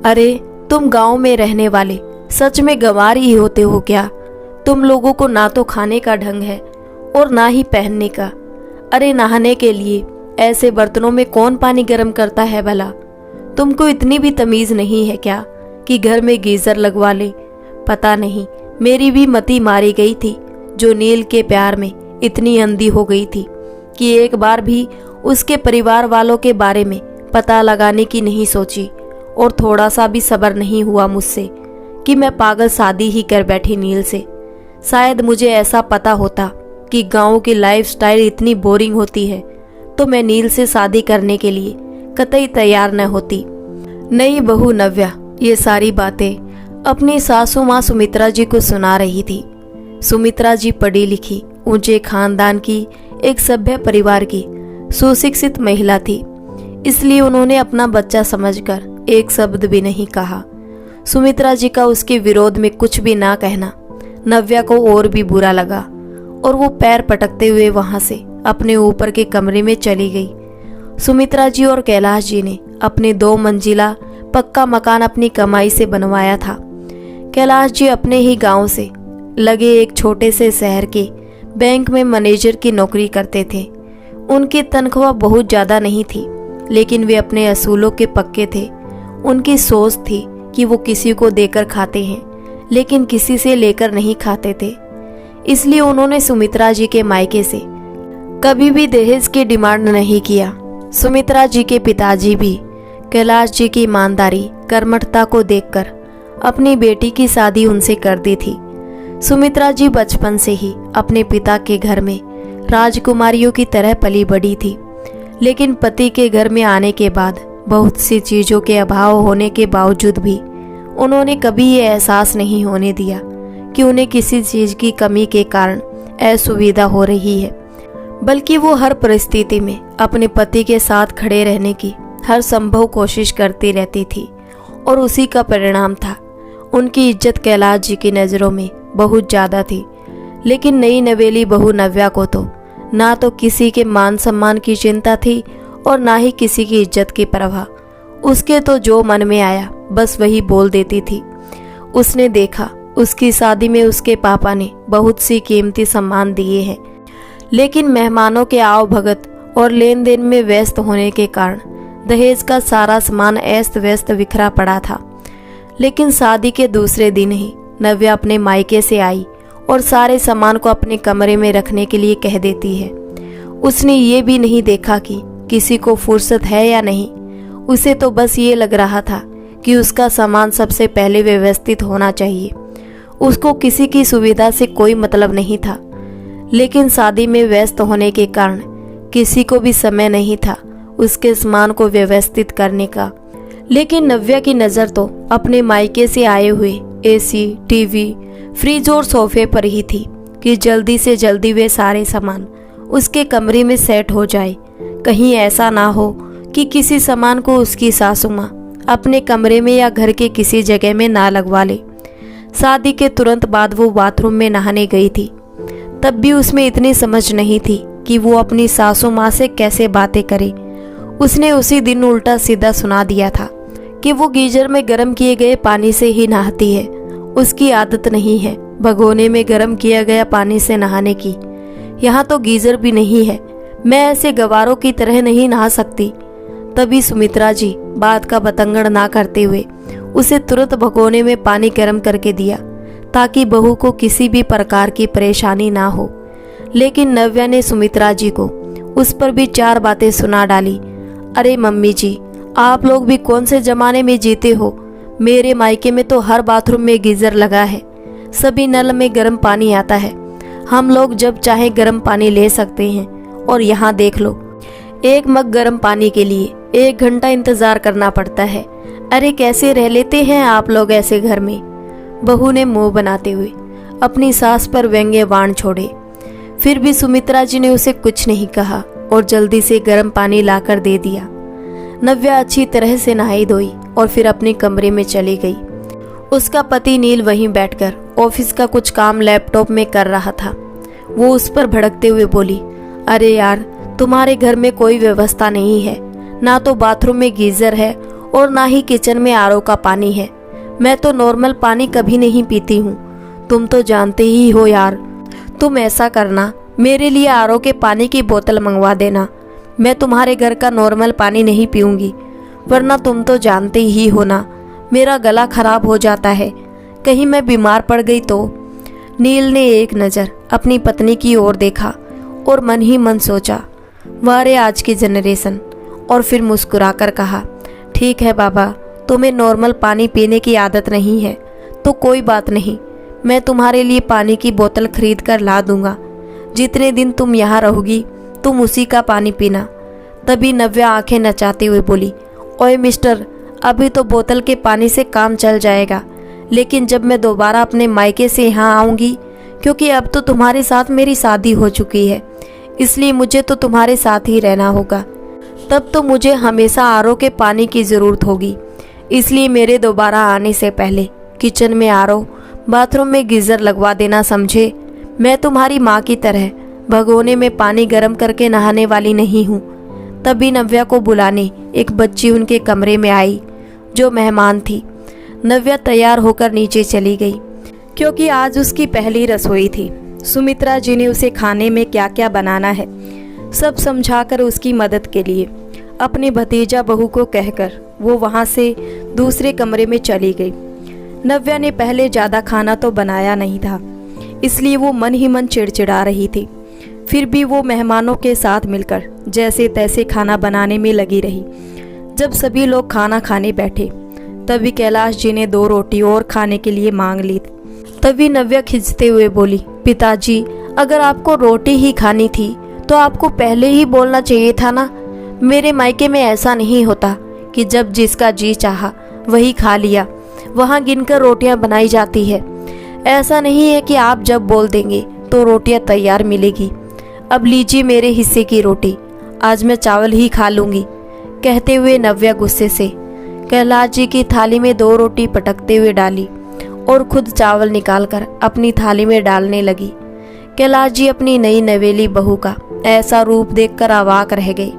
अरे तुम गांव में रहने वाले सच में गंवार ही होते हो क्या? तुम लोगों को ना तो खाने का ढंग है और ना ही पहनने का। अरे नहाने के लिए ऐसे बर्तनों में कौन पानी गर्म करता है भला? तुमको इतनी भी तमीज नहीं है क्या कि घर में गीजर लगवा ले? पता नहीं, मेरी भी मती मारी गई थी जो नील के प्यार में इतनी अंधी हो गई थी कि एक बार भी उसके परिवार वालों के बारे में पता लगाने की नहीं सोची, और थोड़ा सा भी सब्र नहीं हुआ मुझसे कि मैं पागल शादी ही कर बैठी नील से। शायद मुझे ऐसा पता होता कि गांव की लाइफस्टाइल इतनी बोरिंग होती है तो मैं नील से शादी करने के लिए कतई तैयार न होती। नई बहू नव्या ये सारी बातें अपनी सासू माँ सुमित्रा जी को सुना रही थी। सुमित्रा जी पढ़ी लिखी, ऊंचे खानदान की, एक सभ्य परिवार की सुशिक्षित महिला थी, इसलिए उन्होंने अपना बच्चा समझकर एक शब्द भी नहीं कहा। सुमित्रा जी का उसके विरोध में कुछ भी ना कहना नव्या को और भी बुरा लगा, और वो पैर पटकते हुए वहां से अपने ऊपर के कमरे में चली गई। सुमित्रा जी और कैलाश जी ने अपने 2 मंजिला पक्का मकान अपनी कमाई से बनवाया था। कैलाश जी अपने ही गांव से लगे एक छोटे से शहर के बैंक में मैनेजर की नौकरी करते थे। उनकी तनख्वाह बहुत ज़्यादा नहीं थी, लेकिन वे अपने असूलों के पक्के थे। उनकी सोच थी कि वो किसी को देकर खाते हैं, लेकिन किसी से लेकर नहीं खाते थे। इसलिए उन्होंने सुमित्रा जी के मायके से कभी भी दहेज की डिमांड नहीं किया। सुमित्रा जी के पिताजी भी कैलाश जी की ईमानदारी, कर्मठता को देखकर अपनी बेटी की शादी उनसे कर दी थी। सुमित्रा जी बचपन से ही अपने पिता के घर में राजकुमारियों की तरह पली बढ़ी थी, लेकिन पति के घर में आने के बाद बहुत सी चीज़ों के अभाव होने के बावजूद भी उन्होंने कभी ये एहसास नहीं होने दिया कि उन्हें किसी चीज़ की कमी के कारण असुविधा हो रही है, बल्कि वो हर परिस्थिति में अपने पति के साथ खड़े रहने की हर संभव कोशिश करती रहती थी। और उसी का परिणाम था उनकी इज्जत कैलाश जी की नज़रों में बहुत ज़्यादा थी। लेकिन नई नवेली बहू नव्या को तो ना तो किसी के मान सम्मान की चिंता थी और ना ही किसी की इज्जत की परवाह। उसके तो जो मन में आया बस वही बोल देती थी। उसने देखा उसकी शादी में उसके पापा ने बहुत सी कीमती सामान दिए हैं, लेकिन मेहमानों के आओ भगत और लेन देन में व्यस्त होने के कारण दहेज का सारा सामान अस्त व्यस्त बिखरा पड़ा था। लेकिन शादी के दूसरे दिन ही नव्या अपने मायके से आई और सारे सामान को अपने कमरे में रखने के लिए कह देती है। उसने ये भी नहीं देखा कि किसी को फुर्सत है या नहीं। उसे तो बस ये लग रहा था कि उसका सामान सबसे पहले व्यवस्थित होना चाहिए। उसको किसी की सुविधा से कोई मतलब नहीं था, लेकिन शादी में व्यस्त होने के कारण किसी को भी समय नहीं था उसके सामान को व्यवस्थित करने का। लेकिन नव्या की नज़र तो अपने मायके से आए हुए एसी, टीवी, फ्रिज और सोफे पर ही थी कि जल्दी से जल्दी वे सारे सामान उसके कमरे में सेट हो जाए। कहीं ऐसा ना हो कि किसी सामान को उसकी सासू माँ अपने कमरे में या घर के किसी जगह में ना लगवा ले। शादी के तुरंत बाद वो बाथरूम में नहाने गई थी, तब भी उसमें इतनी समझ नहीं थी कि वो अपनी सासू माँ से कैसे बातें करे। उसने उसी दिन उल्टा सीधा सुना दिया था कि वो गीजर में गर्म किए गए पानी से ही नहाती है। उसकी आदत नहीं है भगोने में गर्म किया गया पानी से नहाने की। यहाँ तो गीजर भी नहीं है, मैं ऐसे गवारों की तरह नहीं नहा सकती। तभी सुमित्रा जी बात का बतंगड़ ना करते हुए उसे तुरंत भगोने में पानी गर्म करके दिया ताकि बहू को किसी भी प्रकार की परेशानी ना हो। लेकिन नव्या ने सुमित्रा जी को उस पर भी 4 बातें सुना डाली। अरे मम्मी जी, आप लोग भी कौन से जमाने में जीते हो? मेरे मायके में तो हर बाथरूम में गीजर लगा है, सभी नल में गर्म पानी आता है, हम लोग जब चाहे गर्म पानी ले सकते हैं। और यहाँ देख लो, 1 मग गर्म पानी के लिए 1 घंटा इंतजार करना पड़ता है। अरे कैसे रह लेते हैं आप लोग ऐसे घर में? बहू ने मुंह बनाते हुए अपनी सास पर व्यंग्य बाण छोड़े। फिर भी सुमित्रा जी ने उसे कुछ नहीं कहा और जल्दी से गर्म पानी लाकर दे दिया। नव्या अच्छी तरह से नहाई धोई और फिर अपने कमरे में चली गई। उसका पति नील वहीं बैठकर ऑफिस का कुछ काम लैपटॉप में कर रहा था। वो उस पर भड़कते हुए बोली, अरे यार, तुम्हारे घर में कोई व्यवस्था नहीं है, ना तो बाथरूम में गीजर है और ना ही किचन में आरओ का पानी है। मैं तो नॉर्मल पानी कभी नहीं पीती हूँ। तुम तो जानते ही हो यार। तुम ऐसा करना, मेरे लिए आरओ के पानी की बोतल मंगवा देना। मैं तुम्हारे घर का नॉर्मल पानी नहीं पीऊँगी, वरना तुम तो जानते ही हो ना, मेरा गला खराब हो जाता है। कहीं मैं बीमार पड़ गई तो। नील ने एक नज़र अपनी पत्नी की ओर देखा और मन ही मन सोचा, वारे आज की जनरेशन। और फिर मुस्कुराकर कहा, ठीक है बाबा, तुम्हें नॉर्मल पानी पीने की आदत नहीं है तो कोई बात नहीं, मैं तुम्हारे लिए पानी की बोतल खरीद कर ला दूंगा। जितने दिन तुम यहाँ रहोगी तुम उसी का पानी पीना। तभी नव्या आंखें नचाते हुए बोली, ओए मिस्टर, अभी तो बोतल के पानी से काम चल जाएगा, लेकिन जब मैं दोबारा अपने मायके से यहाँ आऊँगी, क्योंकि अब तो तुम्हारे साथ मेरी शादी हो चुकी है, इसलिए मुझे तो तुम्हारे साथ ही रहना होगा। तब तो मुझे हमेशा आरओ के पानी की ज़रूरत होगी, इसलिए मेरे दोबारा आने से पहले किचन में आरओ, बाथरूम में गीज़र लगवा देना, समझे। मैं तुम्हारी माँ की तरह भगोने में पानी गर्म करके नहाने वाली नहीं हूँ। तभी नव्या को बुलाने एक बच्ची उनके कमरे में आई, जो मेहमान थी। नव्या तैयार होकर नीचे चली गई, क्योंकि आज उसकी पहली रसोई थी। सुमित्रा जी ने उसे खाने में क्या क्या बनाना है सब समझाकर उसकी मदद के लिए अपने भतीजा बहू को कहकर वो वहाँ से दूसरे कमरे में चली गई। नव्या ने पहले ज़्यादा खाना तो बनाया नहीं था, इसलिए वो मन ही मन चिड़चिड़ा रही थी। फिर भी वो मेहमानों के साथ मिलकर जैसे तैसे खाना बनाने में लगी रही। जब सभी लोग खाना खाने बैठे, तभी कैलाश जी ने 2 रोटी और खाने के लिए मांग ली। तभी नव्या खिंचते हुए बोली, पिताजी, अगर आपको रोटी ही खानी थी तो आपको पहले ही बोलना चाहिए था ना। मेरे मायके में ऐसा नहीं होता कि जब जिसका जी चाहा वही खा लिया। वहाँ गिनकर रोटियाँ बनाई जाती है। ऐसा नहीं है कि आप जब बोल देंगे तो रोटियाँ तैयार मिलेगी। अब लीजिए मेरे हिस्से की रोटी, आज मैं चावल ही खा लूँगी। कहते हुए नव्या गुस्से से कैलाश जी की थाली में 2 रोटी पटकते हुए डाली और खुद चावल निकालकर अपनी थाली में डालने लगी। कैलाश जी अपनी नई नवेली बहू का ऐसा रूप देखकर अवाक रह गए।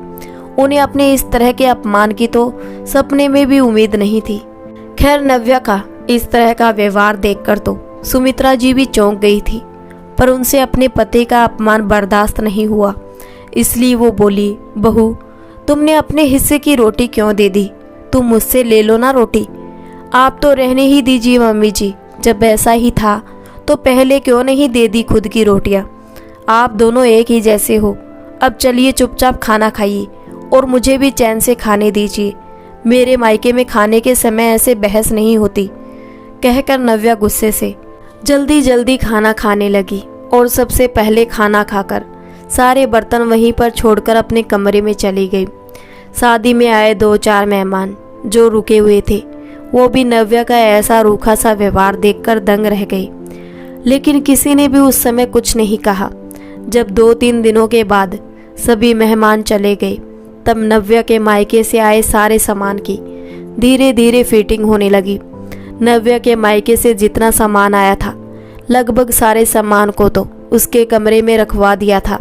उन्हें अपने इस तरह के अपमान की तो सपने में भी उम्मीद नहीं थी। खैर, नव्या का इस तरह का व्यवहार देखकर तो सुमित्रा जी भी चौंक गई थी, पर उनसे अपने पति का अपमान बर्दाश्त नहीं हुआ, इसलिए वो बोली, बहू, तुमने अपने हिस्से की रोटी क्यों दे दी? तुम मुझसे ले लो ना रोटी। आप तो रहने ही दीजिए मम्मी जी, जब ऐसा ही था तो पहले क्यों नहीं दे दी खुद की रोटियां? आप दोनों एक ही जैसे हो। अब चलिए चुपचाप खाना खाइए और मुझे भी चैन से खाने दीजिए। मेरे मायके में खाने के समय ऐसे बहस नहीं होती। कहकर नव्या गुस्से से जल्दी जल्दी खाना खाने लगी और सबसे पहले खाना खाकर सारे बर्तन वहीं पर छोड़कर अपने कमरे में चली गई। शादी में आए 2-4 मेहमान जो रुके हुए थे, वो भी नव्या का ऐसा रूखा सा व्यवहार देखकर दंग रह गए, लेकिन किसी ने भी उस समय कुछ नहीं कहा। जब 2-3 दिनों के बाद सभी मेहमान चले गए, तब नव्या के मायके से आए सारे सामान की धीरे धीरे फिटिंग होने लगी। नव्या के मायके से जितना सामान आया था, लगभग सारे सामान को तो उसके कमरे में रखवा दिया था,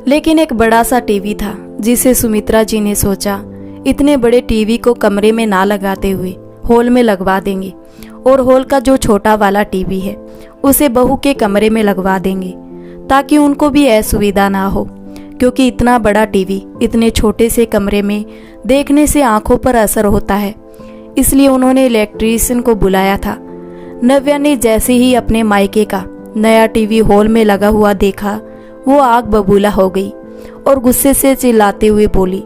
लेकिन एक बड़ा सा टीवी था जिसे सुमित्रा जी ने सोचा, इतने बड़े टीवी को कमरे में ना लगाते हुए हॉल में लगवा देंगे, और हॉल का जो छोटा वाला टीवी है उसे बहू के कमरे में लगवा देंगे, ताकि उनको भी असुविधा ना हो, क्योंकि इतना बड़ा टीवी इतने छोटे से कमरे में देखने से आंखों पर असर होता है। इसलिए उन्होंने इलेक्ट्रीशियन को बुलाया था। नव्या ने जैसे ही अपने मायके का नया टीवी हॉल में लगा हुआ देखा, वो आग बबूला हो गई और गुस्से से चिल्लाते हुए बोली,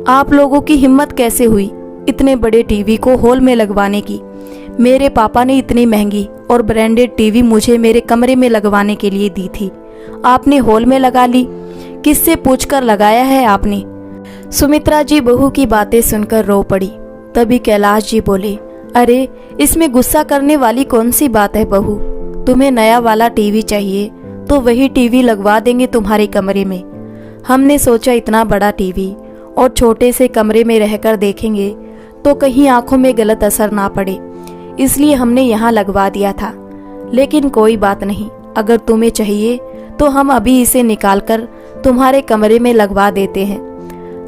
आप लोगों की हिम्मत कैसे हुई इतने बड़े टीवी को हॉल में लगवाने की? मेरे पापा ने इतनी महंगी और ब्रांडेड टीवी मुझे मेरे कमरे में लगवाने के लिए दी थी, आपने हॉल में लगा ली। किससे पूछकर लगाया है आपने? सुमित्रा जी बहू की बातें सुनकर रो पड़ी। तभी कैलाश जी बोले, अरे इसमें गुस्सा करने वाली कौन सी बात है बहू? तुम्हें नया वाला टीवी चाहिए तो वही टीवी लगवा देंगे तुम्हारे कमरे में। हमने सोचा इतना बड़ा टीवी और छोटे से कमरे में रहकर देखेंगे तो कहीं आंखों में गलत असर ना पड़े, इसलिए हमने यहाँ लगवा दिया था। लेकिन कोई बात नहीं, अगर तुम्हें चाहिए तो हम अभी इसे निकालकर तुम्हारे कमरे में लगवा देते हैं।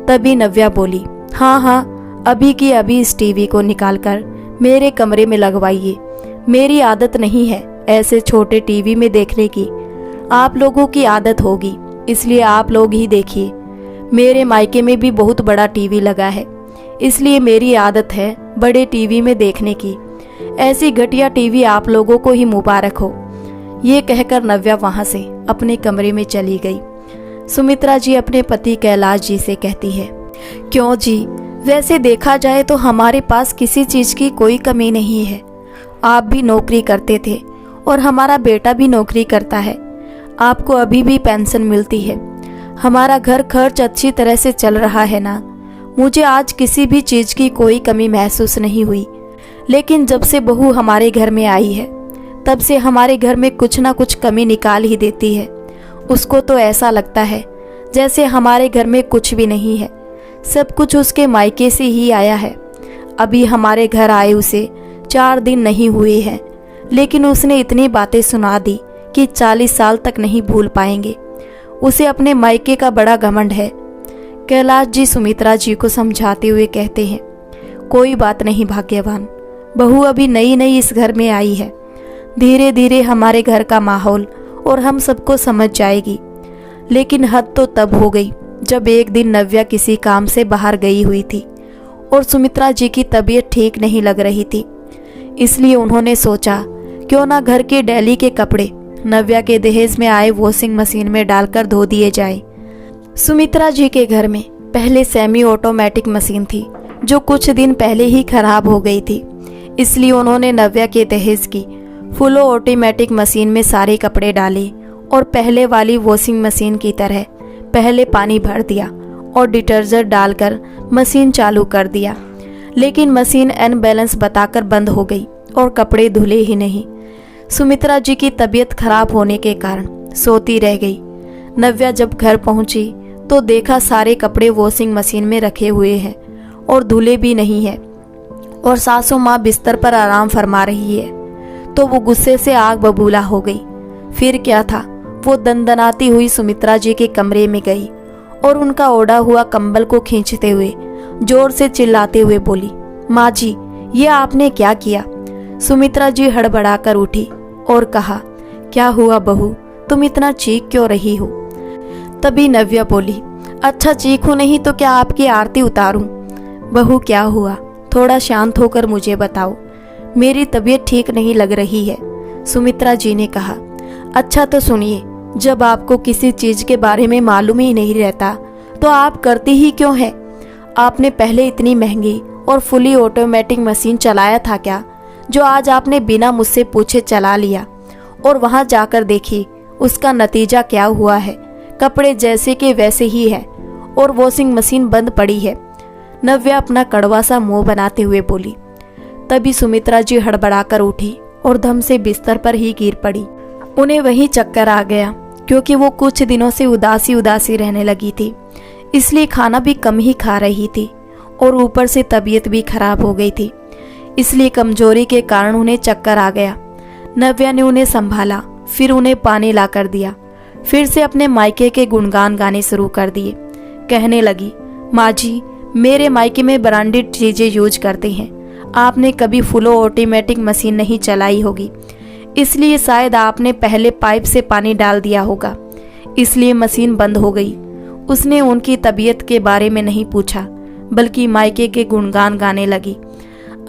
तभी नव्या बोली, हाँ हाँ, अभी की अभी इस टीवी को निकालकर मेरे कमरे में लगवाइए। मेरी आदत नहीं है ऐसे छोटे टीवी में देखने की, आप लोगों की आदत होगी, इसलिए आप लोग ही देखिए। मेरे मायके में भी बहुत बड़ा टीवी लगा है, इसलिए मेरी आदत है बड़े टीवी में देखने की। ऐसी घटिया टीवी आप लोगों को ही मुबारक हो। ये कहकर नव्या वहां से अपने कमरे में चली गई। सुमित्रा जी अपने पति कैलाश जी से कहती है, क्यों जी, वैसे देखा जाए तो हमारे पास किसी चीज की कोई कमी नहीं है। आप भी नौकरी करते थे और हमारा बेटा भी नौकरी करता है, आपको अभी भी पेंशन मिलती है। हमारा घर खर्च अच्छी तरह से चल रहा है ना। मुझे आज किसी भी चीज की कोई कमी महसूस नहीं हुई, लेकिन जब से बहू हमारे घर में आई है तब से हमारे घर में कुछ ना कुछ कमी निकाल ही देती है। उसको तो ऐसा लगता है जैसे हमारे घर में कुछ भी नहीं है, सब कुछ उसके मायके से ही आया है। अभी हमारे घर आए उसे 4 दिन नहीं हुए हैं, लेकिन उसने इतनी बातें सुना दी कि 40 साल तक नहीं भूल पाएंगे। उसे अपने मायके का बड़ा घमंड है। कैलाश जी सुमित्रा जी को समझाते हुए कहते हैं, कोई बात नहीं भाग्यवान, बहू अभी नई नई इस घर में आई है, धीरे धीरे हमारे घर का माहौल और हम सबको समझ जाएगी। लेकिन हद तो तब हो गई जब एक दिन नव्या किसी काम से बाहर गई हुई थी और सुमित्रा जी की तबीयत ठीक नहीं लग रही थी, इसलिए उन्होंने सोचा क्यों ना घर के डेली के कपड़े नव्या के दहेज में आए वॉशिंग मशीन में डालकर धो दिए जाए। सुमित्रा जी के घर में पहले सेमी ऑटोमेटिक मशीन थी जो कुछ दिन पहले ही खराब हो गई थी, इसलिए उन्होंने नव्या के दहेज की फुल ऑटोमेटिक मशीन में सारे कपड़े डाले और पहले वाली वॉशिंग मशीन की तरह पहले पानी भर दिया और डिटर्जेंट डालकर मशीन चालू कर दिया। लेकिन मशीन अनबैलेंस बताकर बंद हो गई और कपड़े धुले ही नहीं। सुमित्रा जी की तबीयत खराब होने के कारण सोती रह गई। नव्या जब घर पहुंची तो देखा सारे कपड़े वॉशिंग मशीन में रखे हुए हैं और धुले भी नहीं है और सासू माँ बिस्तर पर आराम फरमा रही है, तो वो गुस्से से आग बबूला हो गई। फिर क्या था, वो दंदनाती हुई सुमित्रा जी के कमरे में गई और उनका ओढ़ा हुआ कंबल को खींचते हुए जोर से चिल्लाते हुए बोली, माँ जी, ये आपने क्या किया? सुमित्रा जी हड़बड़ाकर उठी और कहा, क्या हुआ बहू, तुम इतना चीख क्यों रही हो? तभी नव्या बोली, अच्छा चीखूं नहीं तो क्या आपकी आरती उतारूं? बहू क्या हुआ, थोड़ा शांत होकर मुझे बताओ, मेरी तबीयत ठीक नहीं लग रही है। सुमित्रा जी ने कहा, अच्छा तो सुनिए, जब आपको किसी चीज के बारे में मालूम ही नहीं रहता तो आप करती ही क्यों है? आपने पहले इतनी महंगी और फुली ऑटोमेटिक मशीन चलाया था क्या, जो आज आपने बिना मुझसे पूछे चला लिया? और वहां जाकर देखिए उसका नतीजा क्या हुआ है। कपड़े जैसे के वैसे ही है और वॉशिंग मशीन बंद पड़ी है। नव्या अपना कड़वा सा मुंह बनाते हुए बोली। तभी सुमित्रा जी हड़बड़ाकर उठी और धम से बिस्तर पर ही गिर पड़ी। उन्हें वहीं चक्कर आ गया, क्योंकि वो कुछ दिनों से उदासी उदासी रहने लगी थी, इसलिए खाना भी कम ही खा रही थी और ऊपर से तबीयत भी खराब हो गई थी, इसलिए कमजोरी के कारण उन्हें चक्कर आ गया। नव्या ने उन्हें संभाला, फिर उन्हें पानी ला कर दिया, फिर से अपने मायके के गुणगान गाने शुरू कर दिए। कहने लगी, माँ जी, मेरे मायके में ब्रांडेड चीजें यूज करते हैं, आपने कभी फुल ऑटोमेटिक मशीन नहीं चलाई होगी, इसलिए शायद आपने पहले पाइप से पानी डाल दिया होगा, इसलिए मशीन बंद हो गई। उसने उनकी तबीयत के बारे में नहीं पूछा, बल्कि मायके के गुणगान गाने लगी।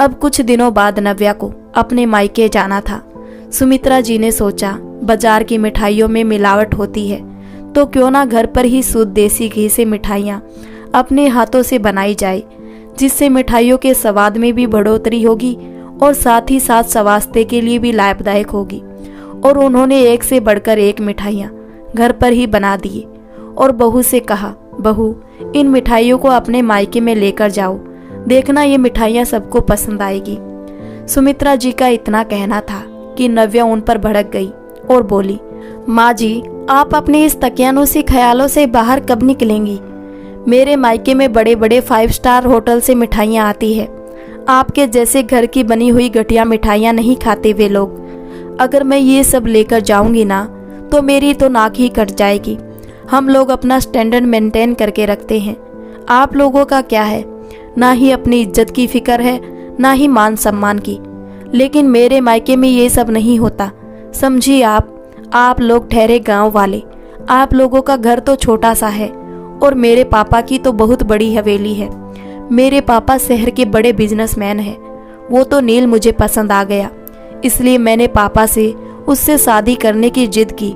अब कुछ दिनों बाद नव्या को अपने मायके जाना था। सुमित्रा जी ने सोचा, बाजार की मिठाइयों में मिलावट होती है, तो क्यों ना घर पर ही शुद्ध देसी घी से मिठाइयाँ अपने हाथों से बनाई जाए, जिससे मिठाइयों के स्वाद में भी बढ़ोतरी होगी और साथ ही साथ स्वास्थ्य के लिए भी लाभदायक होगी। और उन्होंने एक से बढ़कर एक मिठाइयाँ घर पर ही बना दिए और बहू से कहा, बहू, इन मिठाइयों को अपने मायके में लेकर जाओ, देखना ये मिठाइयाँ सबको पसंद आएगी। सुमित्रा जी का इतना कहना था कि नव्या उन पर भड़क गई और बोली, माँ जी, आप अपने इस तकियानुसी ख्यालों से बाहर कब निकलेंगी? मेरे मायके में बड़े बड़े 5 स्टार होटल से मिठाइयाँ आती है, आपके जैसे घर की बनी हुई घटिया मिठाइयाँ नहीं खाते वे लोग। अगर मैं ये सब लेकर जाऊंगी ना तो मेरी तो नाक ही कट जाएगी। हम लोग अपना स्टैंडर्ड मेंटेन करके रखते हैं, आप लोगों का क्या है? ना ही अपनी इज्जत की फिक्र है, ना ही मान सम्मान की। लेकिन मेरे मायके में ये सब नहीं होता। समझिए आप लोग ठहरे गांव वाले, आप लोगों का घर तो छोटा सा है और मेरे पापा की तो बहुत बड़ी हवेली है। मेरे पापा शहर के बड़े बिजनेसमैन हैं। वो तो नील मुझे पसंद आ गया, इसलिए मैंने पापा से उससे शादी करने की जिद की।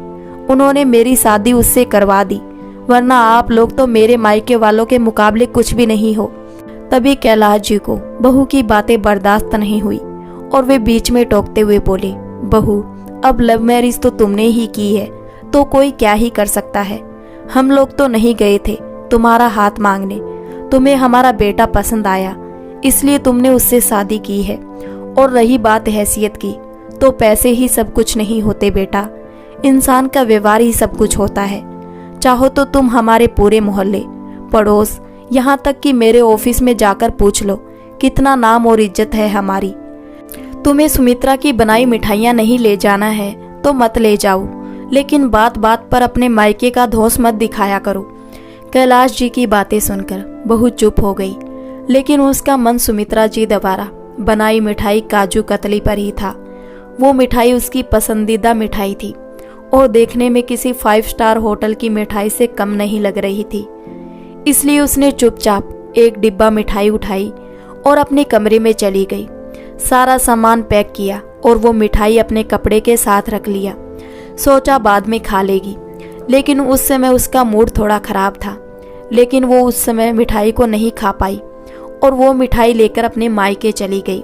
उन्होंने मेरी शादी उससे करवा दी, वरना आप लोग तो मेरे मायके वालों के मुकाबले कुछ भी नहीं हो। तभी कैलाश जी को बहू की बातें बर्दाश्त नहीं हुई और वे बीच में टोकते हुए बोले, बहू, अब लव मैरिज तो तुमने ही की है तो कोई क्या ही कर सकता है। हम लोग तो नहीं गए थे तुम्हारा हाथ मांगने। तुम्हें हमारा बेटा पसंद आया, इसलिए तुमने उससे शादी की है। और रही बात हैसियत की, तो पैसे ही सब कुछ नहीं होते बेटा, इंसान का व्यवहार ही सब कुछ होता है। चाहो तो तुम हमारे पूरे मोहल्ले, पड़ोस, यहाँ तक कि मेरे ऑफिस में जाकर पूछ लो कितना नाम और इज्जत है हमारी। तुम्हें सुमित्रा की बनाई मिठाइयाँ नहीं ले जाना है तो मत ले जाओ, लेकिन बात बात पर अपने मायके का धौंस मत दिखाया करो। कैलाश जी की बातें सुनकर बहू चुप हो गई, लेकिन उसका मन सुमित्रा जी द्वारा बनाई मिठाई काजू कतली पर ही था। वो मिठाई उसकी पसंदीदा मिठाई थी और देखने में किसी 5 स्टार होटल की मिठाई से कम नहीं लग रही थी। इसलिए उसने चुपचाप एक डिब्बा मिठाई उठाई और अपने कमरे में चली गई। सारा सामान पैक किया और वो मिठाई अपने कपड़े के साथ रख लिया। सोचा बाद में खा लेगी, लेकिन उस समय उसका मूड थोड़ा खराब था। लेकिन वो उस समय मिठाई को नहीं खा पाई और वो मिठाई लेकर अपने मायके चली गई।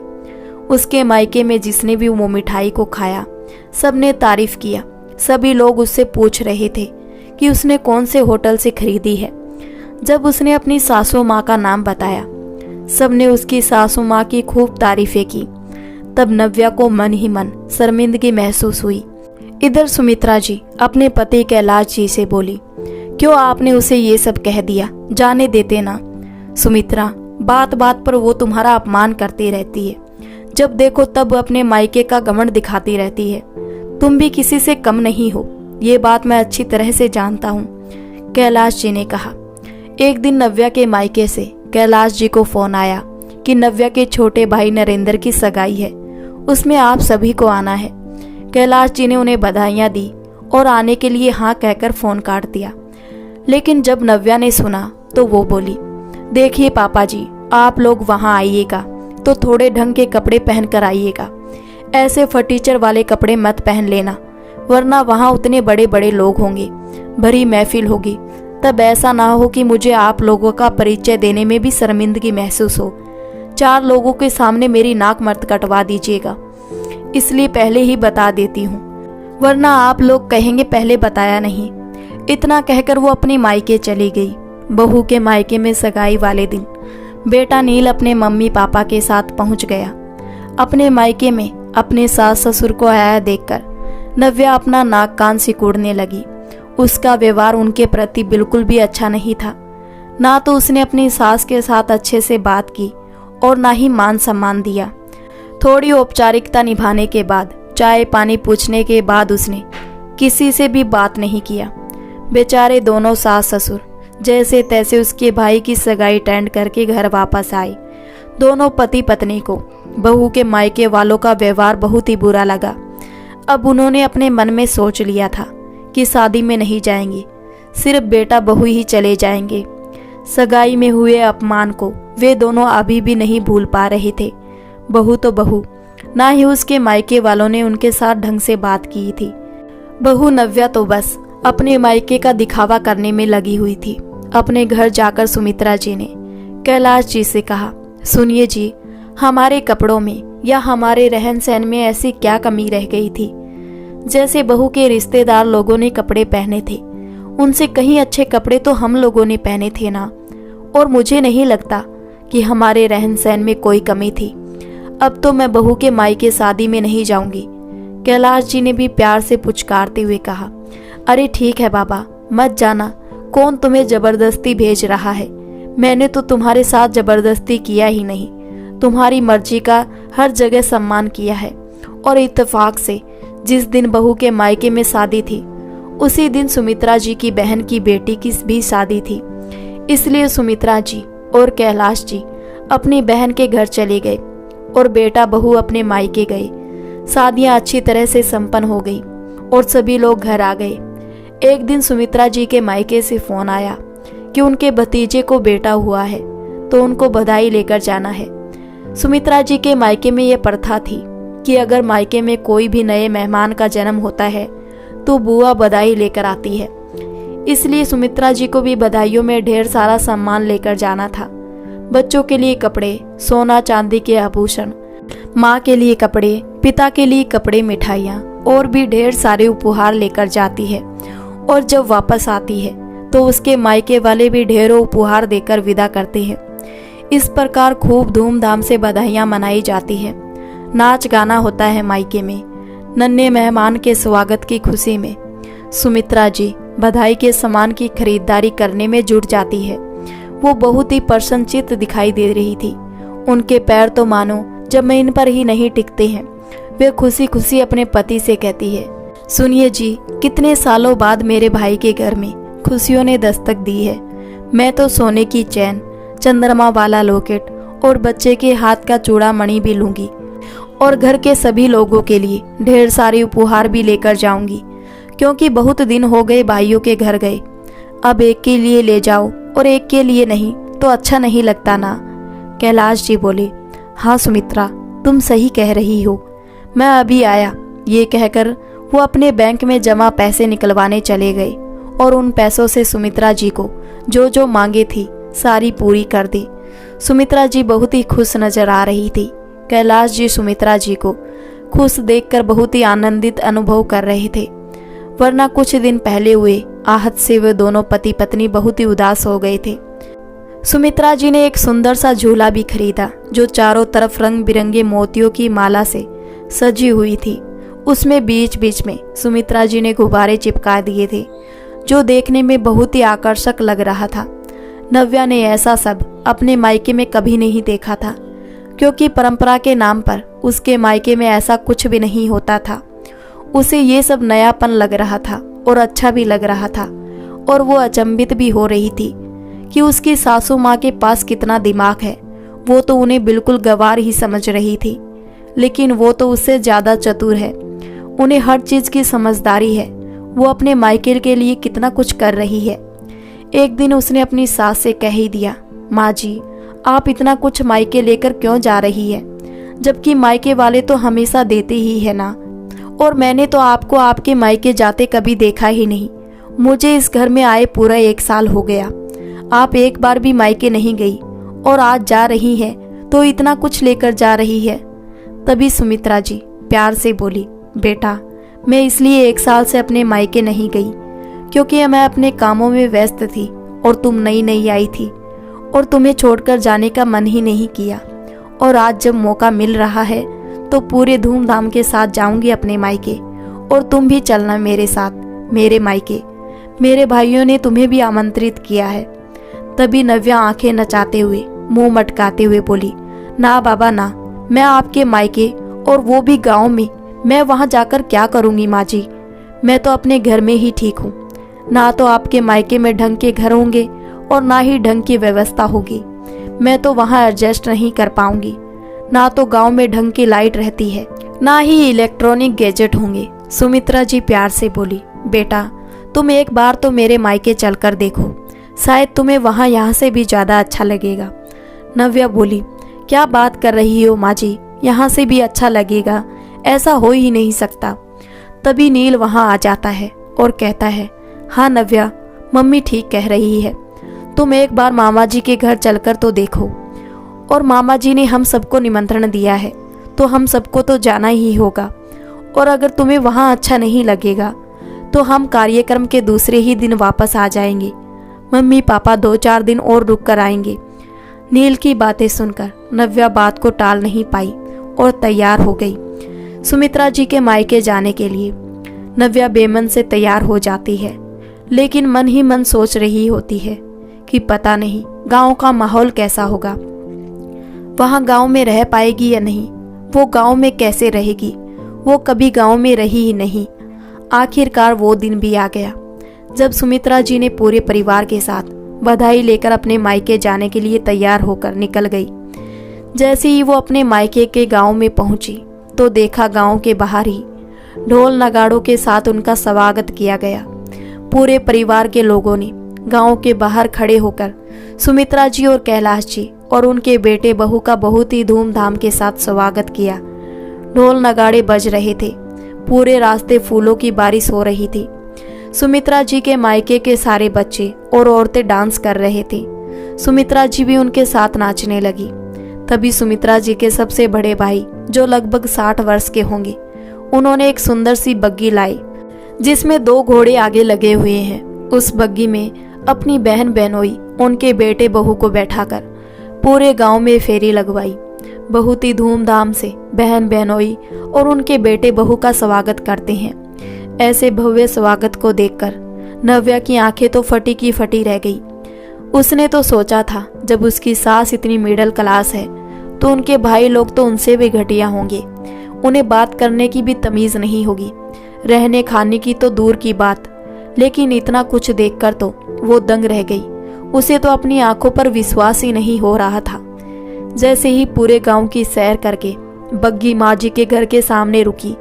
उसके मायके में जिसने भी वो मिठाई को खाया, सबने तारीफ किया। सभी लोग उससे पूछ रहे थे कि उसने कौन से होटल से खरीदी है। जब उसने अपनी सासू माँ का नाम बताया, सबने उसकी सासू माँ की खूब तारीफें की। तब नव्या को मन ही मन शर्मिंदगी महसूस हुई। इधर सुमित्रा जी अपने पति कैलाश जी से बोली, क्यों आपने उसे ये सब कह दिया, जाने देते ना। सुमित्रा, बात बात पर वो तुम्हारा अपमान करती रहती है, जब देखो तब अपने मायके का घमंड दिखाती रहती है। तुम भी किसी से कम नहीं हो, ये बात मैं अच्छी तरह से जानता हूँ, कैलाश जी ने कहा। एक दिन नव्या के मायके से कैलाश जी को फोन आया कि नव्या के छोटे भाई नरेंद्र की सगाई है, उसमें आप सभी को आना है। कैलाश जी ने उन्हें बधाइयाँ दी और आने के लिए हाँ कहकर फोन काट दिया। लेकिन जब नव्या ने सुना तो वो बोली, देखिए पापा जी, आप लोग वहाँ आइएगा तो थोड़े ढंग के कपड़े पहन कर आइएगा, ऐसे फटीचर वाले कपड़े मत पहन लेना, वरना वहाँ उतने बड़े बड़े लोग होंगे, भरी महफिल होगी, तब ऐसा ना हो कि मुझे आप लोगों का परिचय देने में भी शर्मिंदगी महसूस हो। 4 लोगों के सामने मेरी नाक मत कटवा दीजिएगा, इसलिए पहले ही बता देती हूँ, वरना आप लोग कहेंगे पहले बताया नहीं। इतना कहकर वो अपने मायके चली गई। बहू के मायके में सगाई वाले दिन बेटा नील अपने मम्मी पापा के साथ पहुंच गया। अपने मायके में अपने सास ससुर को आया देखकर नव्या अपना नाक कान सिकोड़ने लगी। उसका व्यवहार उनके प्रति बिल्कुल भी अच्छा नहीं था। ना तो उसने अपनी सास के साथ अच्छे से बात की और ना ही मान सम्मान दिया। थोड़ी औपचारिकता निभाने के बाद, चाय पानी पूछने के बाद उसने किसी से भी बात नहीं किया। बेचारे दोनों सास ससुर जैसे तैसे उसके भाई की सगाई अटेंड करके घर वापस आए। दोनों पति पत्नी को बहू के मायके वालों का व्यवहार बहुत ही बुरा लगा। अब उन्होंने अपने मन में सोच लिया था कि शादी में नहीं जाएंगे, सिर्फ बेटा बहू ही चले जाएंगे। सगाई में हुए अपमान को वे दोनों अभी भी नहीं भूल पा रहे थे। बहू तो बहू, ना ही उसके मायके वालों ने उनके साथ ढंग से बात की थी। बहू नव्या तो बस अपने मायके का दिखावा करने में लगी हुई थी। अपने घर जाकर सुमित्रा जी ने कैलाश जी से कहा, सुनिए जी, हमारे कपड़ों में या हमारे रहन सहन में ऐसी क्या कमी रह गई थी? जैसे बहू के रिश्तेदार लोगों ने कपड़े पहने थे, उनसे कहीं अच्छे कपड़े तो हम लोगों ने पहने थे ना। और मुझे नहीं लगता कि हमारे रहन सहन में कोई कमी थी। अब तो मैं बहू के मायके शादी में नहीं जाऊंगी। कैलाश जी ने भी प्यार से पुचकारते हुए कहा, अरे ठीक है बाबा, मत जाना, कौन तुम्हें जबरदस्ती भेज रहा है? मैंने तो तुम्हारे साथ जबरदस्ती किया ही नहीं, तुम्हारी मर्जी का हर जगह सम्मान किया है। और इत्तेफाक से जिस दिन बहू के मायके में शादी थी, उसी दिन सुमित्रा जी की बहन की बेटी की भी शादी थी। इसलिए सुमित्रा जी और कैलाश जी अपनी बहन के घर चली गई और बेटा बहू अपने मायके गए। शादियां अच्छी तरह से संपन्न हो गई और सभी लोग घर आ गए। एक दिन सुमित्रा जी के मायके से फोन आया कि उनके भतीजे को बेटा हुआ है, तो उनको बधाई लेकर जाना है। सुमित्रा जी के मायके में ये प्रथा थी कि अगर मायके में कोई भी नए मेहमान का जन्म होता है तो बुआ बधाई लेकर आती है। इसलिए सुमित्रा जी को भी बधाइयों में ढेर सारा सामान लेकर जाना था। बच्चों के लिए कपड़े, सोना चांदी के आभूषण, माँ के लिए कपड़े, पिता के लिए कपड़े, मिठाइयाँ और भी ढेर सारे उपहार लेकर जाती है। और जब वापस आती है तो उसके मायके वाले भी ढेरों उपहार देकर विदा करते हैं। इस प्रकार खूब धूमधाम से बधाइयाँ मनाई जाती हैं। नाच गाना होता है मायके में। नन्हे मेहमान के स्वागत की खुशी में सुमित्रा जी बधाई के सामान की खरीदारी करने में जुट जाती है। वो बहुत ही प्रसन्नचित्त दिखाई दे रही थी। उनके पैर तो मानो जमीन पर ही नहीं टिकते हैं। वे खुशी खुशी अपने पति से कहती है, सुनिए जी, कितने सालों बाद मेरे भाई के घर में खुशियों ने दस्तक दी है। मैं तो सोने की चैन, चंद्रमा वाला लॉकेट और बच्चे के हाथ का चूड़ामणि भी लूंगी और घर के सभी लोगों के लिए ढेर सारे उपहार भी लेकर जाऊंगी, क्योंकि बहुत दिन हो गए भाइयों के घर गए। अब एक के लिए ले जाओ और एक के लिए नहीं तो अच्छा नहीं लगता ना। कैलाश जी बोले, हाँ सुमित्रा, तुम सही कह रही हो, मैं अभी आया। ये कहकर वो अपने बैंक में जमा पैसे निकलवाने चले गए और उन पैसों से सुमित्रा जी को जो जो मांगे थी सारी पूरी कर दी। सुमित्रा जी बहुत ही खुश नजर आ रही थी। कैलाश जी सुमित्रा जी को खुश देखकर बहुत ही आनंदित अनुभव कर रहे थे, वरना कुछ दिन पहले हुए आहत से वे दोनों पति पत्नी बहुत ही उदास हो गए थे। सुमित्रा जी ने एक सुंदर सा झूला भी खरीदा जो चारों तरफ रंग बिरंगे मोतियों की माला से सजी हुई थी। उसमें बीच बीच में सुमित्रा जी ने गुब्बारे चिपका दिए थे जो देखने में बहुत ही आकर्षक लग रहा था। नव्या ने ऐसा सब अपने मायके में कभी नहीं देखा था, क्योंकि परंपरा के नाम पर उसके मायके में ऐसा कुछ भी नहीं होता था। उसे ये सब नयापन लग रहा था और अच्छा भी लग रहा था, और वो अचंभित भी हो रही थी कि उसकी सासू माँ के पास कितना दिमाग है। वो तो उन्हें बिल्कुल गंवार ही समझ रही थी, लेकिन वो तो उससे ज़्यादा चतुर है। उन्हें हर चीज़ की समझदारी है। वो अपने मायके के लिए कितना कुछ कर रही है। एक दिन उसने अपनी सास से कह ही दिया, माँ जी, आप इतना कुछ मायके लेकर क्यों जा रही है, जबकि मायके वाले तो हमेशा देते ही है ना। और मैंने तो आपको आपके मायके जाते कभी देखा ही नहीं। मुझे इस घर में आए पूरा 1 साल हो गया। आप एक बार भी मायके नहीं गई और आज जा रही है तो इतना कुछ लेकर जा रही है। तभी सुमित्रा जी प्यार से बोली, बेटा, मैं इसलिए 1 साल से अपने मायके नहीं गई क्योंकि मैं अपने कामों में व्यस्त थी और तुम नई नई आई थी और तुम्हें छोड़कर जाने का मन ही नहीं किया। और आज जब मौका मिल रहा है तो पूरे धूमधाम के साथ जाऊंगी अपने मायके, और तुम भी चलना मेरे साथ मेरे मायके। मेरे भाइयों ने तुम्हें भी आमंत्रित किया है। तभी नव्या आंखें नचाते हुए मुंह मटकाते हुए बोली, ना बाबा ना, मैं आपके मायके, और वो भी गांव में। मैं वहां जाकर क्या करूंगी माँ जी, मैं तो अपने घर में ही ठीक हूँ। ना तो आपके मायके में ढंग के घर होंगे और ना ही ढंग की व्यवस्था होगी। मैं तो वहां एडजस्ट नहीं कर पाऊंगी। ना तो गांव में ढंग की लाइट रहती है, ना ही इलेक्ट्रॉनिक गैजेट होंगे। सुमित्रा जी प्यार से बोली, बेटा, तुम एक बार तो मेरे मायके चलकर देखो, शायद तुम्हें वहां यहाँ से भी ज़्यादा अच्छा लगेगा। नव्या बोली, क्या बात कर रही हो माँ जी, यहाँ से भी अच्छा लगेगा, ऐसा हो ही नहीं सकता। तभी नील वहां आ जाता है और कहता है, हाँ नव्या, मम्मी ठीक कह रही है, तुम एक बार मामा जी के घर चलकर तो देखो। और मामा जी ने हम सबको निमंत्रण दिया है तो हम सबको तो जाना ही होगा। और अगर तुम्हें वहाँ अच्छा नहीं लगेगा तो हम कार्यक्रम के दूसरे ही दिन वापस आ जाएंगे। मम्मी पापा 2-4 दिन और रुक कर आएंगे। नील की बातें सुनकर नव्या बात को टाल नहीं पाई और तैयार हो गई सुमित्रा जी के मायके जाने के लिए। नव्या बेमन से तैयार हो जाती है, लेकिन मन ही मन सोच रही होती है कि पता नहीं गांव का माहौल कैसा होगा, वहां गांव में रह पाएगी या नहीं, वो गांव में कैसे रहेगी, वो कभी गांव में रही ही नहीं। आखिरकार वो दिन भी आ गया जब सुमित्रा जी ने पूरे परिवार के साथ बधाई लेकर अपने मायके जाने के लिए तैयार होकर निकल गई। जैसे ही वो अपने मायके के गांव में पहुंची तो देखा गांव के बाहर ही ढोल नगाड़ों के साथ उनका स्वागत किया गया। पूरे परिवार के लोगों ने गांव के बाहर खड़े होकर सुमित्रा जी और कैलाश जी और उनके बेटे बहू का बहुत ही धूमधाम के साथ स्वागत किया। ढोल नगाड़े बज रहे थे, पूरे रास्ते फूलों की बारिश हो रही थी। सुमित्रा जी के मायके के सारे बच्चे और औरतें डांस कर रहे थे। सुमित्रा जी भी उनके साथ नाचने लगी। तभी सुमित्रा जी के सबसे बड़े भाई, जो लगभग 60 वर्ष के होंगे, उन्होंने एक सुंदर सी बग्गी लाई जिसमें 2 घोड़े आगे लगे हुए हैं। उस बग्गी में अपनी बहन बहनोई, उनके बेटे बहू को बैठाकर पूरे गांव में फेरी लगवाई। बहुत ही धूमधाम से बहन बहनोई और उनके बेटे बहू का स्वागत करते हैं। ऐसे भव्य स्वागत को देखकर नव्या की आंखें तो फटी की फटी रह गई। उसने तो सोचा था जब उसकी सास इतनी मिडिल क्लास है तो उनके भाई लोग तो उनसे भी घटिया होंगे, उन्हें बात करने की भी तमीज नहीं होगी, रहने खाने की तो दूर की बात। लेकिन इतना कुछ देखकर तो वो दंग रह गई। उसे तो अपनी आंखों पर विश्वास ही नहीं हो रहा था। जैसे ही पूरे गांव की सैर करके बग्गी माँ जी के घर के सामने रुकी,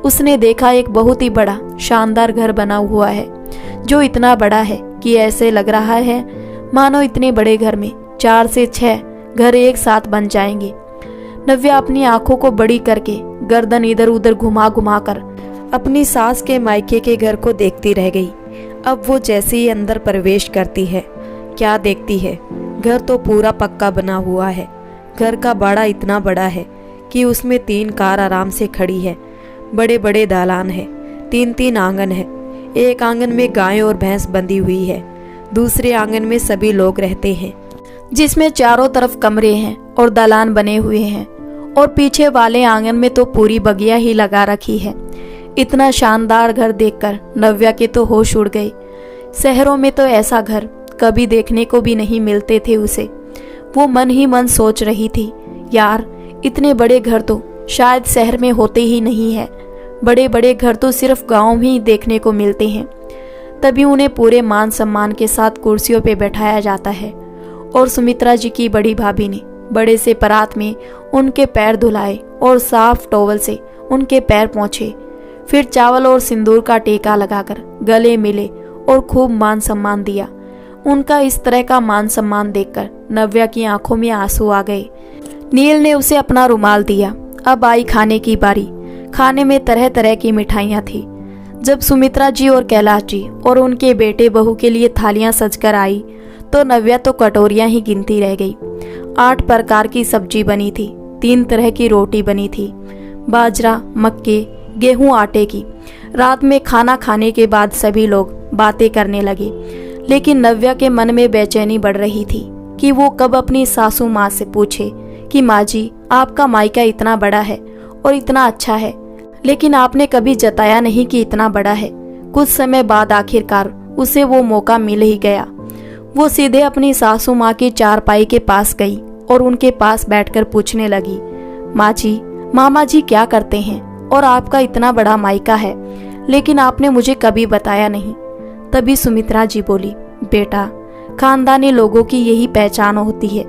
उसने देखा एक बहुत ही बड़ा शानदार घर बना हुआ है, जो इतना बड़ा है कि ऐसे लग रहा है मानो इतने बड़े घर में 4 से 6 घर एक साथ बन जाएंगे। नव्या अपनी आंखों को बड़ी करके गर्दन इधर उधर घुमा घुमा कर अपनी सास के मायके के घर को देखती रह गई। अब वो जैसे ही अंदर प्रवेश करती है, क्या देखती है, घर तो पूरा पक्का बना हुआ है। घर का बाड़ा इतना बड़ा है कि उसमें 3 कार आराम से खड़ी है। बड़े बड़े दालान है, 3-3 आंगन है। एक आंगन में गाय और भैंस बंधी हुई है, दूसरे आंगन में सभी लोग रहते हैं, जिसमें चारों तरफ कमरे हैं और दालान बने हुए हैं। और पीछे वाले आंगन में तो पूरी बगिया ही लगा रखी है। इतना शानदार घर देखकर नव्या के तो होश उड़ गए। शहरों में तो ऐसा घर कभी देखने को भी नहीं मिलते थे उसे। वो मन ही मन सोच रही थी, यार इतने बड़े घर तो शायद शहर में होते ही नहीं है। बड़े बड़े घर तो सिर्फ गांव में ही देखने को मिलते हैं। तभी उन्हें पूरे मान सम्मान के साथ कुर्सियों पे बैठाया जाता है और सुमित्रा जी की बड़ी भाभी ने बड़े से परात में उनके पैर धुलाए और साफ टॉवल से उनके पैर पोंछे। फिर चावल और सिंदूर का टीका लगाकर गले मिले और खूब मान सम्मान दिया। उनका इस तरह का मान सम्मान देखकर नव्या की आंखों में आंसू आ गए। नील ने उसे अपना रुमाल दिया। अब आई खाने की बारी। खाने में तरह तरह की मिठाइयाँ थी। जब सुमित्रा जी और कैलाश जी और उनके बेटे बहू के लिए थालियां सजकर आई तो नव्या तो कटोरियां ही गिनती रह गई। 8 प्रकार की सब्जी बनी थी, 3 तरह की रोटी बनी थी, बाजरा, मक्के, गेहूं, आटे की। रात में खाना खाने के बाद सभी लोग बातें करने लगे, लेकिन नव्या के मन में बेचैनी बढ़ रही थी कि वो कब अपनी सासू माँ से पूछे कि माँ जी, आपका मायका इतना बड़ा है और इतना अच्छा है, लेकिन आपने कभी जताया नहीं कि इतना बड़ा है। कुछ समय बाद आखिरकार उसे वो मौका मिल ही गया। वो सीधे अपनी सासू माँ की चारपाई के पास गई और उनके पास बैठकर पूछने लगी, माँ जी, मामा जी क्या करते हैं और आपका इतना बड़ा मायका है, लेकिन आपने मुझे कभी बताया नहीं। तभी सुमित्रा जी बोली, बेटा, खानदानी लोगों की यही पहचान होती है।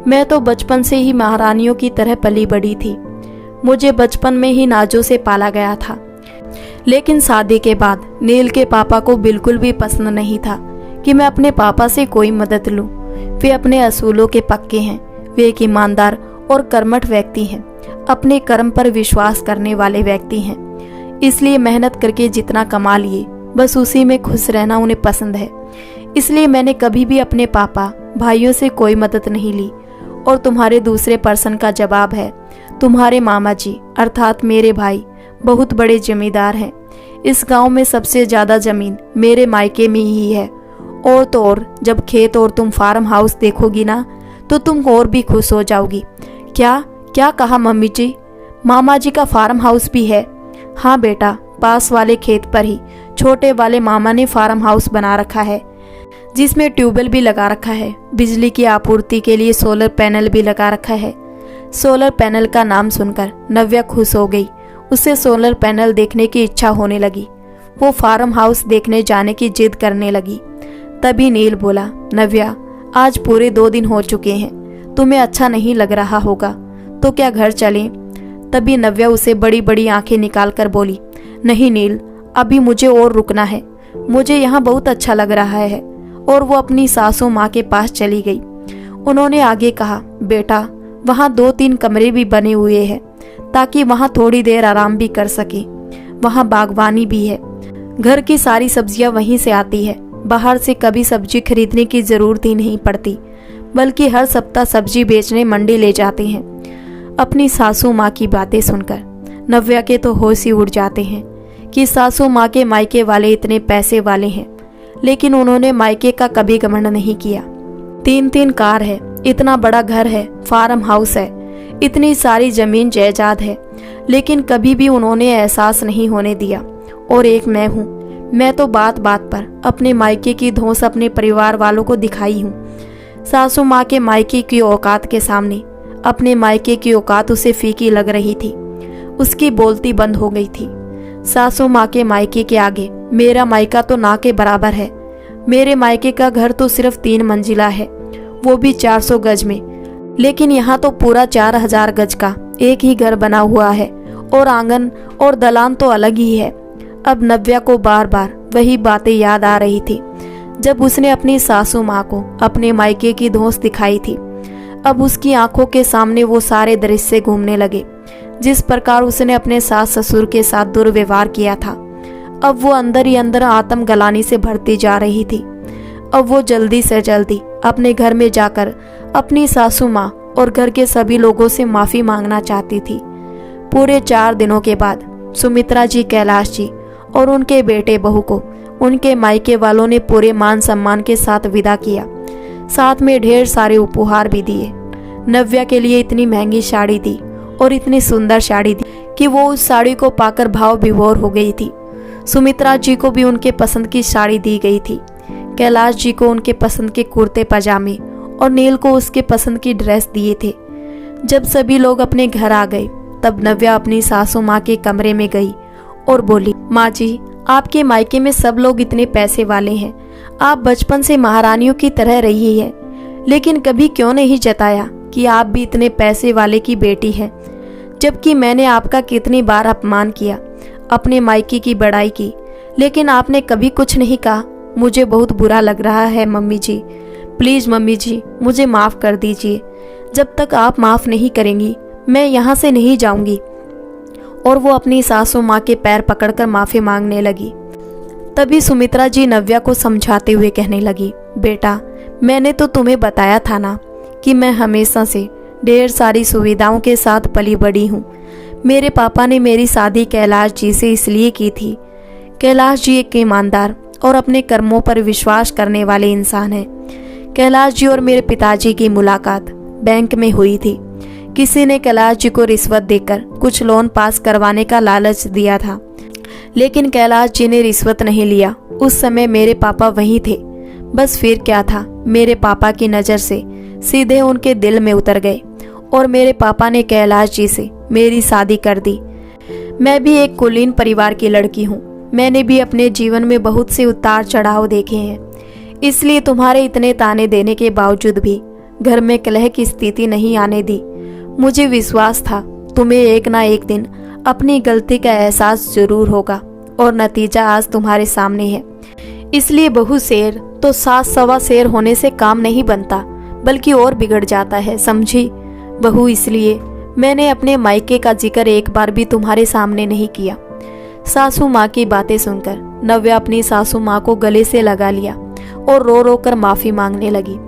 मैं तो बचपन से ही महारानियों की तरह पली बड़ी थी। मुझे बचपन में ही नाजों से पाला गया था, लेकिन शादी के बाद नील के पापा को बिल्कुल भी पसंद नहीं था कि मैं अपने पापा से कोई मदद लूं। वे अपने असूलों के पक्के हैं। वे एक ईमानदार और कर्मठ व्यक्ति हैं, अपने कर्म पर विश्वास करने वाले व्यक्ति हैं। इसलिए मेहनत करके जितना कमा लिए बस उसी में खुश रहना उन्हें पसंद है। इसलिए मैंने कभी भी अपने पापा भाइयों से कोई मदद नहीं ली। और तुम्हारे दूसरे पर्सन का जवाब है, तुम्हारे मामा जी अर्थात मेरे भाई बहुत बड़े जमींदार हैं। इस गांव में सबसे ज्यादा जमीन मेरे मायके में ही है। और तो और जब खेत और तुम फार्म हाउस देखोगी ना तो तुम और भी खुश हो जाओगी। क्या क्या कहा मम्मी जी? मामा जी का फार्म हाउस भी है? हाँ बेटा, पास वाले खेत पर ही छोटे वाले मामा ने फार्म हाउस बना रखा है, जिसमें ट्यूबवेल भी लगा रखा है। बिजली की आपूर्ति के लिए सोलर पैनल भी लगा रखा है। सोलर पैनल का नाम सुनकर नव्या खुश हो गई। उसे सोलर पैनल देखने की इच्छा होने लगी। वो फार्म हाउस देखने जाने की जिद करने लगी। तभी नील बोला, नव्या, आज पूरे 2 दिन हो चुके हैं, तुम्हें अच्छा नहीं लग रहा होगा तो क्या घर चलें? तभी नव्या उसे बड़ी बड़ी आंखें निकाल कर बोली, नहीं नील, अभी मुझे और रुकना है, मुझे यहाँ बहुत अच्छा लग रहा है। और वो अपनी सासू माँ के पास चली गई। उन्होंने आगे कहा, बेटा वहाँ 2-3 कमरे भी बने हुए हैं ताकि वहाँ थोड़ी देर आराम भी कर सके। वहाँ बागवानी भी है, घर की सारी सब्जियाँ वहीं से आती है, बाहर से कभी सब्जी खरीदने की जरूरत ही नहीं पड़ती, बल्कि हर सप्ताह सब्जी बेचने मंडी ले जाते हैं। अपनी सासू माँ की बातें सुनकर नव्या के तो होश ही उड़ जाते हैं कि सासू माँ के मायके वाले इतने पैसे वाले हैं, लेकिन उन्होंने मायके का कभी घमंड नहीं किया। 3-3 कार है, इतना बड़ा घर है, फार्म हाउस है, इतनी सारी जमीन जायदाद है, लेकिन कभी भी उन्होंने एहसास नहीं होने दिया। और एक मैं हूँ, मैं तो बात बात पर अपने मायके की धौंस अपने परिवार वालों को दिखाई हूँ। सासू माँ के मायके की औकात के सामने अपने मायके की औकात उसे फीकी लग रही थी। उसकी बोलती बंद हो गई थी। सासू माँ के मायके के आगे मेरा मायका तो ना के बराबर है। मेरे मायके का घर तो सिर्फ 3 मंजिला है, वो भी 400 गज में, लेकिन यहाँ तो पूरा 4000 गज का एक ही घर बना हुआ है, और आंगन और दलान तो अलग ही है। अब नव्या को बार बार वही बातें याद आ रही थी जब उसने अपनी सासू माँ को अपने मायके की धौंस दिखाई थी। अब उसकी आंखों के सामने वो सारे दृश्य घूमने लगे, जिस प्रकार उसने अपने सास ससुर के साथ दुर्व्यवहार किया था। अब वो अंदर ही अंदर आत्म गलानी से भरती जा रही थी। अब वो जल्दी से जल्दी अपने घर में जाकर अपनी सासू माँ और घर के सभी लोगों से माफी मांगना चाहती थी। पूरे 4 दिनों के बाद सुमित्रा जी, कैलाश जी और उनके बेटे बहू को उनके मायके वालों ने पूरे मान सम्मान के साथ विदा किया। साथ में ढेर सारे उपहार भी दिए। नव्या के लिए इतनी महंगी साड़ी दी और इतनी सुंदर साड़ी दी कि वो उस साड़ी को पाकर भाव विभोर हो गई थी। सुमित्रा जी को भी उनके पसंद की साड़ी दी गई थी। कैलाश जी को उनके पसंद के कुर्ते पजामे और नील को उसके पसंद की ड्रेस दिए थे। जब सभी लोग अपने घर आ गए तब नव्या अपनी सासू माँ के कमरे में गई और बोली, माँ जी, आपके मायके में सब लोग इतने पैसे वाले हैं, आप बचपन से महारानियों की तरह रही है, लेकिन कभी क्यों नहीं जताया कि आप भी इतने पैसे वाले की बेटी हैं, जबकि मैंने आपका कितनी बार अपमान किया, अपने मायके की बड़ाई की, लेकिन आपने कभी कुछ नहीं कहा। मुझे बहुत बुरा लग रहा है मम्मी जी, प्लीज़ मम्मी जी मुझे माफ़ कर दीजिए। जब तक आप माफ़ नहीं करेंगी मैं यहाँ से नहीं जाऊँगी। और वो अपनी सासू माँ के पैर पकड़कर माफ़ी मांगने लगी। तभी सुमित्रा जी नव्या को समझाते हुए कहने लगी, बेटा मैंने तो तुम्हें बताया था ना कि मैं हमेशा से ढेर सारी सुविधाओं के साथ पली बड़ी हूँ। मेरे पापा ने मेरी शादी कैलाश जी से इसलिए की थी। कैलाश जी एक ईमानदार और अपने कर्मों पर विश्वास करने वाले इंसान हैं। कैलाश जी और मेरे पिताजी की मुलाकात बैंक में हुई थी। किसी ने कैलाश जी को रिश्वत देकर कुछ लोन पास करवाने का लालच दिया था, लेकिन कैलाश जी ने रिश्वत नहीं लिया। उस समय मेरे पापा वहीं थे। बस फिर क्या था, मेरे पापा की नज़र से सीधे उनके दिल में उतर गए और मेरे पापा ने कैलाश जी से मेरी शादी कर दी। मैं भी एक कुलीन परिवार की लड़की हूँ। मैंने भी अपने जीवन में बहुत से उतार चढ़ाव देखे हैं, इसलिए तुम्हारे इतने ताने देने के बावजूद भी घर में कलह की स्थिति नहीं आने दी। मुझे विश्वास था तुम्हें एक ना एक दिन अपनी गलती का एहसास जरूर होगा, और नतीजा आज तुम्हारे सामने है। इसलिए बहू शेर तो सास सवा शेर होने से काम नहीं बनता, बल्कि और बिगड़ जाता है, समझी बहू। इसलिए मैंने अपने मायके का जिक्र एक बार भी तुम्हारे सामने नहीं किया। सासू माँ की बातें सुनकर नव्या अपनी सासू माँ को गले से लगा लिया और रो रो कर माफी मांगने लगी।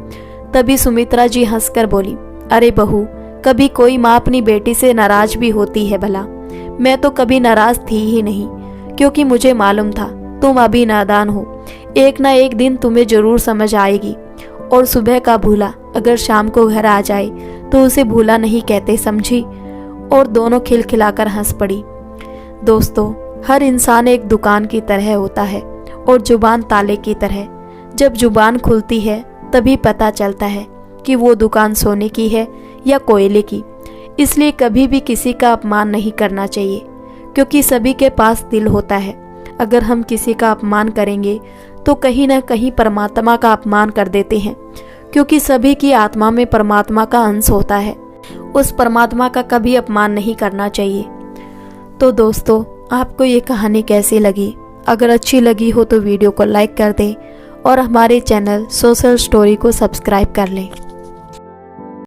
तभी सुमित्रा जी हंसकर बोली, अरे बहू, कभी कोई माँ अपनी बेटी से नाराज भी होती है भला? मैं तो कभी नाराज थी ही नहीं, क्योंकि मुझे मालूम था तुम अभी नादान हो। एक ना एक दिन तुम्हें जरूर समझ आएगी। और सुबह का भूला अगर शाम को घर आ जाए तो उसे भूला नहीं कहते, समझी। और दोनों खिलखिलाकर हंस पड़ी। दोस्तों, हर इंसान एक दुकान की तरह होता है और जुबान ताले की तरह। जब जुबान खुलती है तभी पता चलता है कि वो दुकान सोने की है या कोयले की। इसलिए कभी भी किसी का अपमान नहीं करना चाहिए, क्योंकि सभी के पास दिल होता है। अगर हम किसी का अपमान करेंगे तो कहीं ना कहीं परमात्मा का अपमान कर देते हैं, क्योंकि सभी की आत्मा में परमात्मा का अंश होता है। उस परमात्मा का कभी अपमान नहीं करना चाहिए। तो दोस्तों, आपको ये कहानी कैसी लगी? अगर अच्छी लगी हो तो वीडियो को लाइक कर दें और हमारे चैनल सोशल स्टोरी को सब्सक्राइब कर लें।